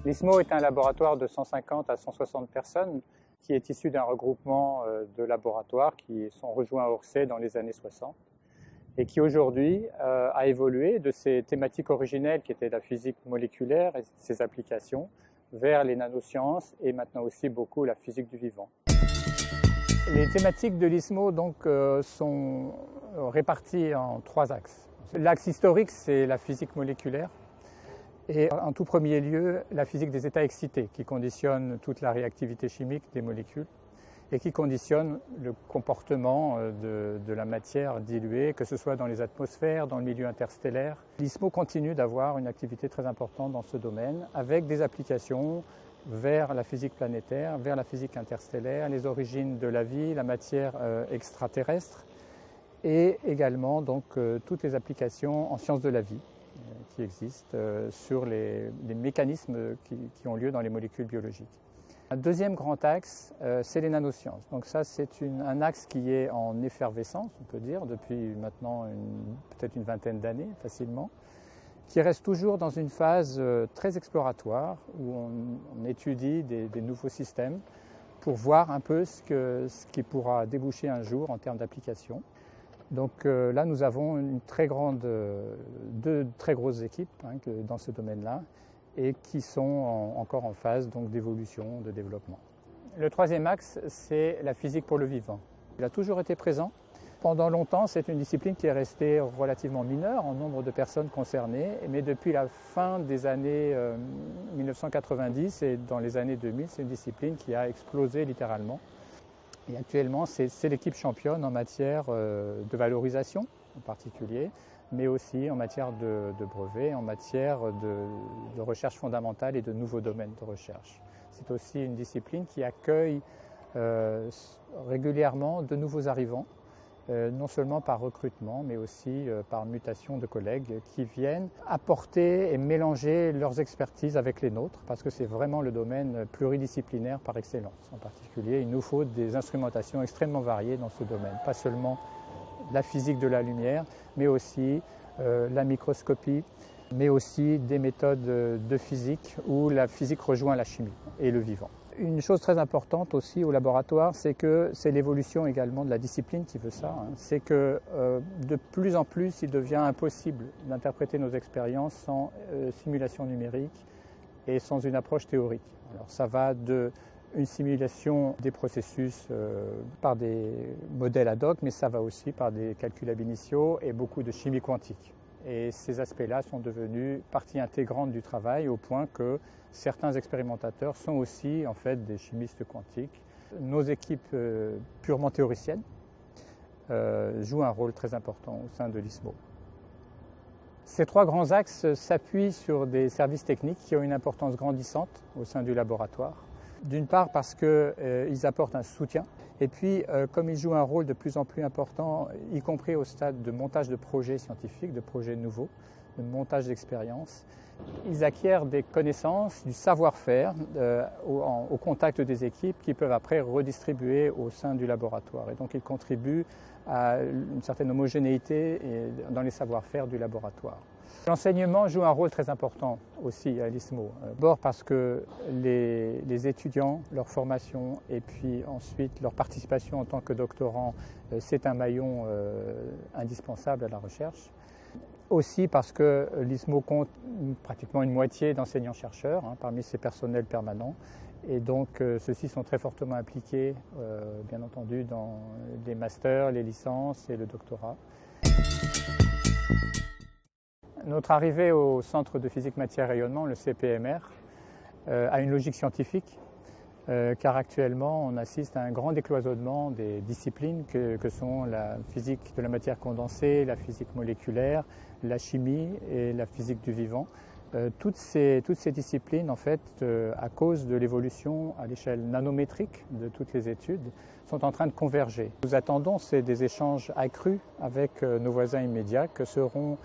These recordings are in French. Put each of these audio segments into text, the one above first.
L'ISMO est un laboratoire de 150 à 160 personnes qui est issu d'un regroupement de laboratoires qui sont rejoints à Orsay dans les années 60 et qui aujourd'hui a évolué de ses thématiques originelles qui étaient la physique moléculaire et ses applications vers les nanosciences et maintenant aussi beaucoup la physique du vivant. Les thématiques de l'ISMO donc, sont réparties en 3 axes. L'axe historique, c'est la physique moléculaire. Et en tout premier lieu, la physique des états excités qui conditionne toute la réactivité chimique des molécules et qui conditionne le comportement de la matière diluée, que ce soit dans les atmosphères, dans le milieu interstellaire. L'ISMO continue d'avoir une activité très importante dans ce domaine avec des applications vers la physique planétaire, vers la physique interstellaire, les origines de la vie, la matière extraterrestre et également donc, toutes les applications en sciences de la vie qui existent sur les mécanismes qui ont lieu dans les molécules biologiques. Un deuxième grand axe, c'est les nanosciences. Donc ça, c'est un axe qui est en effervescence, on peut dire, depuis maintenant peut-être une vingtaine d'années facilement, qui reste toujours dans une phase très exploratoire où on étudie des nouveaux systèmes pour voir un peu ce qui pourra déboucher un jour en termes d'application. Donc là, nous avons deux très grosses équipes dans ce domaine-là et qui sont encore en phase d'évolution, de développement. Le troisième axe, c'est la physique pour le vivant. Il a toujours été présent. Pendant longtemps, c'est une discipline qui est restée relativement mineure en nombre de personnes concernées, mais depuis la fin des années 1990 et dans les années 2000, c'est une discipline qui a explosé littéralement. Et actuellement, c'est l'équipe championne en matière de valorisation en particulier, mais aussi en matière de brevets, en matière de recherche fondamentale et de nouveaux domaines de recherche. C'est aussi une discipline qui accueille régulièrement de nouveaux arrivants, non seulement par recrutement, mais aussi par mutation de collègues qui viennent apporter et mélanger leurs expertises avec les nôtres, parce que c'est vraiment le domaine pluridisciplinaire par excellence. En particulier, il nous faut des instrumentations extrêmement variées dans ce domaine, pas seulement la physique de la lumière, mais aussi la microscopie, mais aussi des méthodes de physique où la physique rejoint la chimie et le vivant. Une chose très importante aussi au laboratoire, c'est que c'est l'évolution également de la discipline qui veut ça. C'est que de plus en plus, il devient impossible d'interpréter nos expériences sans simulation numérique et sans une approche théorique. Alors ça va d'une simulation des processus par des modèles ad hoc, mais ça va aussi par des calculs ab initio et beaucoup de chimie quantique. Et ces aspects-là sont devenus partie intégrante du travail au point que certains expérimentateurs sont aussi en fait des chimistes quantiques. Nos équipes purement théoriciennes jouent un rôle très important au sein de l'ISMO. Ces 3 grands axes s'appuient sur des services techniques qui ont une importance grandissante au sein du laboratoire. D'une part parce qu'ils apportent un soutien, et puis comme ils jouent un rôle de plus en plus important, y compris au stade de montage de projets scientifiques, de projets nouveaux, de montage d'expériences, ils acquièrent des connaissances, du savoir-faire au contact des équipes qui peuvent après redistribuer au sein du laboratoire. Et donc ils contribuent à une certaine homogénéité dans les savoir-faire du laboratoire. L'enseignement joue un rôle très important aussi à l'ISMO. D'abord parce que les étudiants, leur formation et puis ensuite leur participation en tant que doctorants, c'est un maillon indispensable à la recherche. Aussi parce que l'ISMO compte pratiquement une moitié d'enseignants-chercheurs parmi ses personnels permanents. Et donc ceux-ci sont très fortement impliqués, bien entendu, dans les masters, les licences et le doctorat. Notre arrivée au Centre de physique matière rayonnement, le CPMR, a une logique scientifique, car actuellement on assiste à un grand décloisonnement des disciplines que sont la physique de la matière condensée, la physique moléculaire, la chimie et la physique du vivant. Toutes ces disciplines, en fait, à cause de l'évolution à l'échelle nanométrique de toutes les études, sont en train de converger. Nous attendons des échanges accrus avec nos voisins immédiats que seront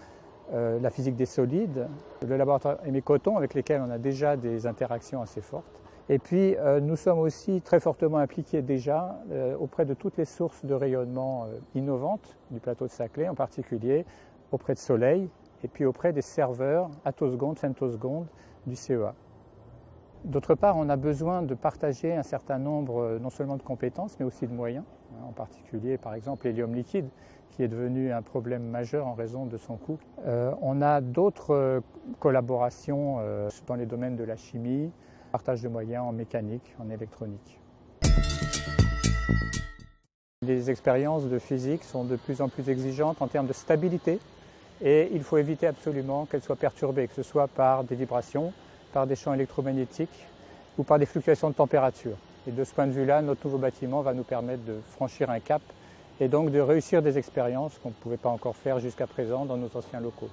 la physique des solides, le laboratoire Aimé Cotton avec lesquels on a déjà des interactions assez fortes. Et puis nous sommes aussi très fortement impliqués déjà auprès de toutes les sources de rayonnement innovantes du plateau de Saclay, en particulier auprès de Soleil et puis auprès des serveurs attosecondes, femtosecondes du CEA. D'autre part, on a besoin de partager un certain nombre non seulement de compétences, mais aussi de moyens, en particulier par exemple l'hélium liquide, qui est devenu un problème majeur en raison de son coût. On a d'autres collaborations dans les domaines de la chimie, partage de moyens en mécanique, en électronique. Les expériences de physique sont de plus en plus exigeantes en termes de stabilité et il faut éviter absolument qu'elles soient perturbées, que ce soit par des vibrations, par des champs électromagnétiques ou par des fluctuations de température. Et de ce point de vue-là, notre nouveau bâtiment va nous permettre de franchir un cap et donc de réussir des expériences qu'on ne pouvait pas encore faire jusqu'à présent dans nos anciens locaux.